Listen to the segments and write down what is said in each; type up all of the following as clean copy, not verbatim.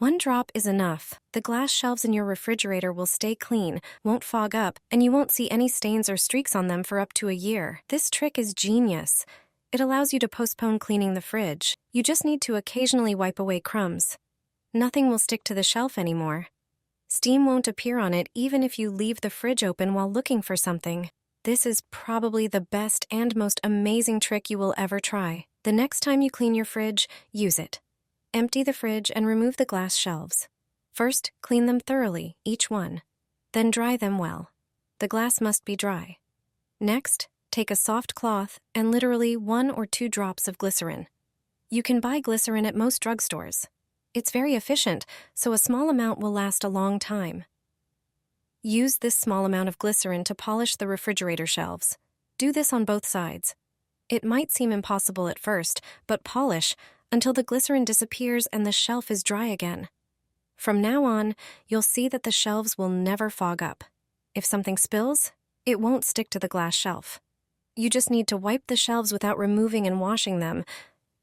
One drop is enough. The glass shelves in your refrigerator will stay clean, won't fog up, and you won't see any stains or streaks on them for up to a year. This trick is genius. It allows you to postpone cleaning the fridge. You just need to occasionally wipe away crumbs. Nothing will stick to the shelf anymore. Steam won't appear on it even if you leave the fridge open while looking for something. This is probably the best and most amazing trick you will ever try. The next time you clean your fridge, use it. Empty the fridge and remove the glass shelves. First, clean them thoroughly, each one. Then dry them well. The glass must be dry. Next, take a soft cloth and literally 1 or 2 drops of glycerin. You can buy glycerin at most drugstores. It's very efficient, so a small amount will last a long time. Use this small amount of glycerin to polish the refrigerator shelves. Do this on both sides. It might seem impossible at first, but polish until the glycerin disappears and the shelf is dry again. From now on, you'll see that the shelves will never fog up. If something spills, it won't stick to the glass shelf. You just need to wipe the shelves without removing and washing them.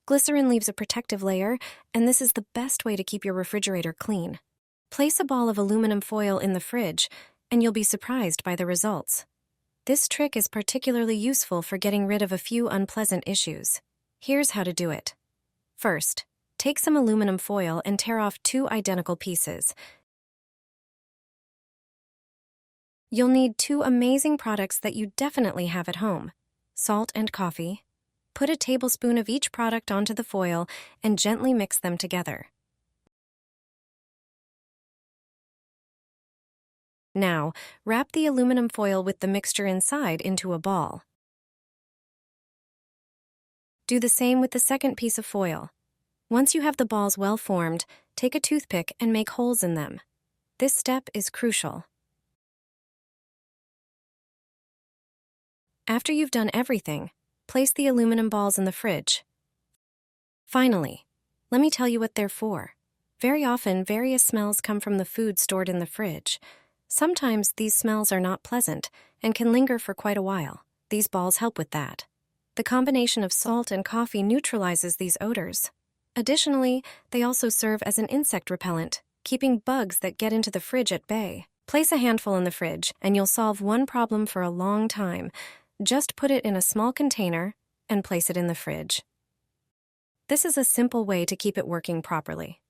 Glycerin leaves a protective layer, and this is the best way to keep your refrigerator clean. Place a ball of aluminum foil in the fridge, and you'll be surprised by the results. This trick is particularly useful for getting rid of a few unpleasant issues. Here's how to do it. First, take some aluminum foil and tear off 2 identical pieces. You'll need 2 amazing products that you definitely have at home: salt and coffee. Put a tablespoon of each product onto the foil and gently mix them together. Now, wrap the aluminum foil with the mixture inside into a ball. Do the same with the second piece of foil. Once you have the balls well formed, take a toothpick and make holes in them. This step is crucial. After you've done everything, place the aluminum balls in the fridge. Finally, let me tell you what they're for. Very often, various smells come from the food stored in the fridge. Sometimes these smells are not pleasant and can linger for quite a while. These balls help with that. The combination of salt and coffee neutralizes these odors. Additionally, they also serve as an insect repellent, keeping bugs that get into the fridge at bay. Place a handful in the fridge, and you'll solve one problem for a long time. Just put it in a small container and place it in the fridge. This is a simple way to keep it working properly.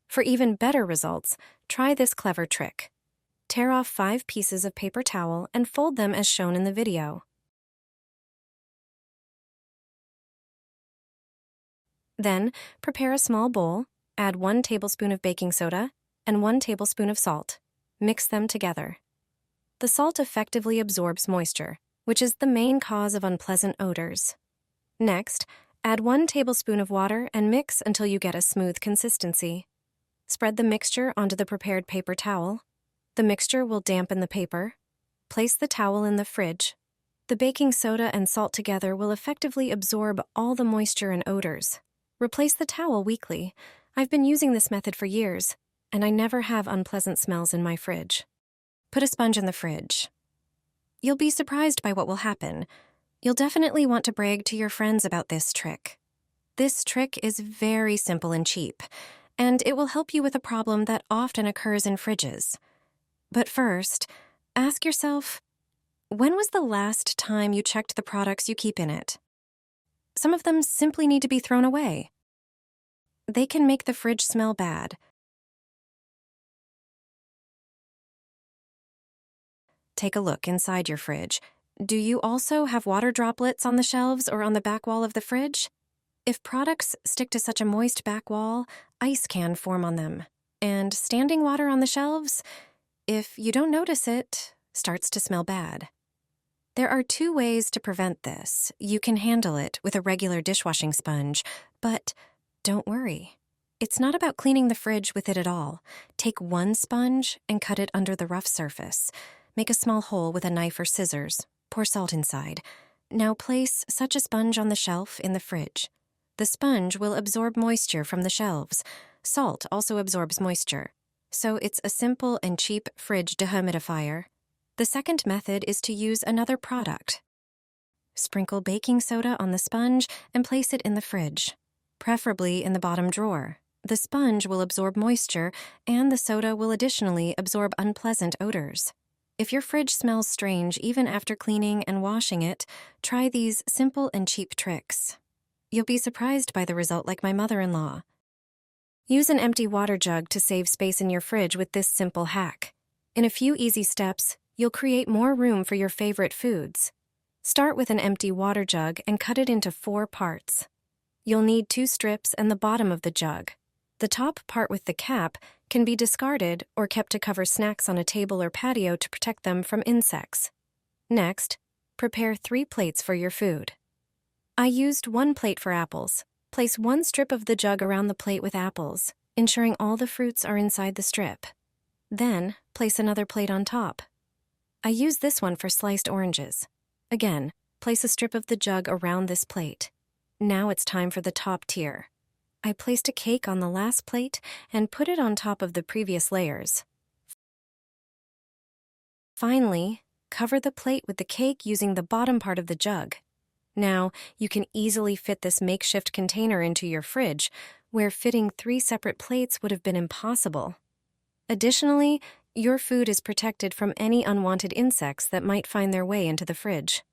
For even better results, try this clever trick. Tear off 5 pieces of paper towel and fold them as shown in the video. Then, prepare a small bowl, add 1 tablespoon of baking soda and 1 tablespoon of salt. Mix them together. The salt effectively absorbs moisture, which is the main cause of unpleasant odors. Next, add 1 tablespoon of water and mix until you get a smooth consistency. Spread the mixture onto the prepared paper towel. The mixture will dampen the paper. Place the towel in the fridge. The baking soda and salt together will effectively absorb all the moisture and odors. Replace the towel weekly. I've been using this method for years, and I never have unpleasant smells in my fridge. Put a sponge in the fridge. You'll be surprised by what will happen. You'll definitely want to brag to your friends about this trick. This trick is very simple and cheap, and it will help you with a problem that often occurs in fridges. But first, ask yourself, when was the last time you checked the products you keep in it? Some of them simply need to be thrown away. They can make the fridge smell bad. Take a look inside your fridge. Do you also have water droplets on the shelves or on the back wall of the fridge? If products stick to such a moist back wall, ice can form on them. And standing water on the shelves, if you don't notice it, starts to smell bad. There are 2 ways to prevent this. You can handle it with a regular dishwashing sponge, but don't worry. It's not about cleaning the fridge with it at all. Take 1 sponge and cut it under the rough surface. Make a small hole with a knife or scissors. Pour salt inside. Now place such a sponge on the shelf in the fridge. The sponge will absorb moisture from the shelves. Salt also absorbs moisture. So it's a simple and cheap fridge dehumidifier. The second method is to use another product. Sprinkle baking soda on the sponge and place it in the fridge, preferably in the bottom drawer. The sponge will absorb moisture, and the soda will additionally absorb unpleasant odors. If your fridge smells strange even after cleaning and washing it, try these simple and cheap tricks. You'll be surprised by the result, like my mother-in-law. Use an empty water jug to save space in your fridge with this simple hack. In a few easy steps, you'll create more room for your favorite foods. Start with an empty water jug and cut it into 4 parts. You'll need 2 strips and the bottom of the jug. The top part with the cap can be discarded or kept to cover snacks on a table or patio to protect them from insects. Next, prepare 3 plates for your food. I used 1 plate for apples. Place 1 strip of the jug around the plate with apples, ensuring all the fruits are inside the strip. Then, place another plate on top. I use this one for sliced oranges. Again, place a strip of the jug around this plate. Now it's time for the top tier. I placed a cake on the last plate and put it on top of the previous layers. Finally, cover the plate with the cake using the bottom part of the jug. Now, you can easily fit this makeshift container into your fridge, where fitting 3 separate plates would have been impossible. Additionally, your food is protected from any unwanted insects that might find their way into the fridge.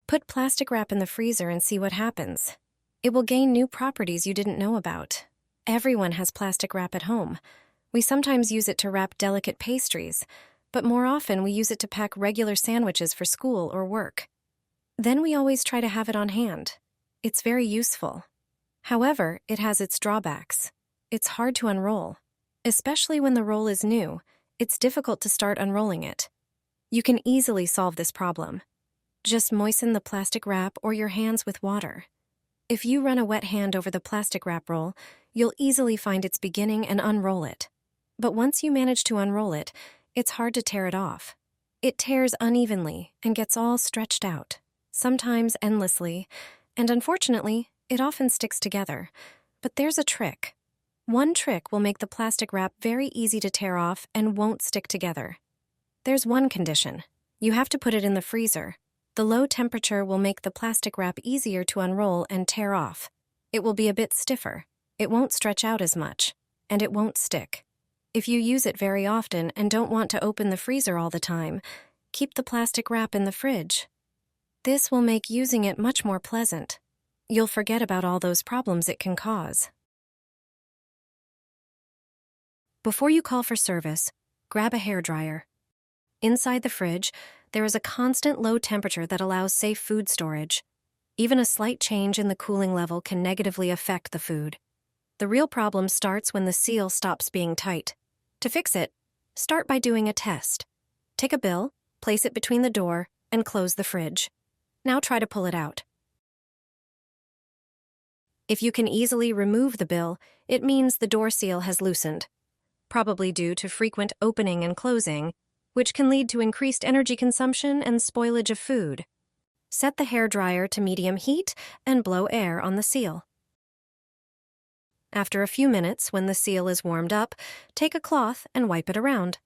Put plastic wrap in the freezer and see what happens. It will gain new properties you didn't know about. Everyone has plastic wrap at home. We sometimes use it to wrap delicate pastries, but more often we use it to pack regular sandwiches for school or work. Then we always try to have it on hand. It's very useful. However, it has its drawbacks. It's hard to unroll. Especially when the roll is new, it's difficult to start unrolling it. You can easily solve this problem. Just moisten the plastic wrap or your hands with water. If you run a wet hand over the plastic wrap roll, you'll easily find its beginning and unroll it. But once you manage to unroll it, it's hard to tear it off. It tears unevenly and gets all stretched out, sometimes endlessly, and unfortunately, it often sticks together. But there's a trick. One trick will make the plastic wrap very easy to tear off and won't stick together. There's one condition. You have to put it in the freezer. The low temperature will make the plastic wrap easier to unroll and tear off. It will be a bit stiffer. It won't stretch out as much, and it won't stick. If you use it very often and don't want to open the freezer all the time, keep the plastic wrap in the fridge. This will make using it much more pleasant. You'll forget about all those problems it can cause. Before you call for service, grab a hairdryer. Inside the fridge, there is a constant low temperature that allows safe food storage. Even a slight change in the cooling level can negatively affect the food. The real problem starts when the seal stops being tight. To fix it, start by doing a test. Take a bill, place it between the door, and close the fridge. Now try to pull it out. If you can easily remove the bill, it means the door seal has loosened, probably due to frequent opening and closing, which can lead to increased energy consumption and spoilage of food. Set the hairdryer to medium heat and blow air on the seal. After a few minutes, when the seal is warmed up, take a cloth and wipe it around.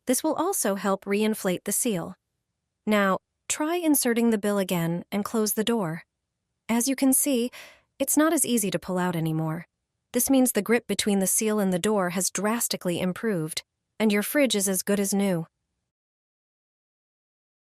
This will also help reinflate the seal. Now, try inserting the bill again and close the door. As you can see, it's not as easy to pull out anymore. This means the grip between the seal and the door has drastically improved, and your fridge is as good as new.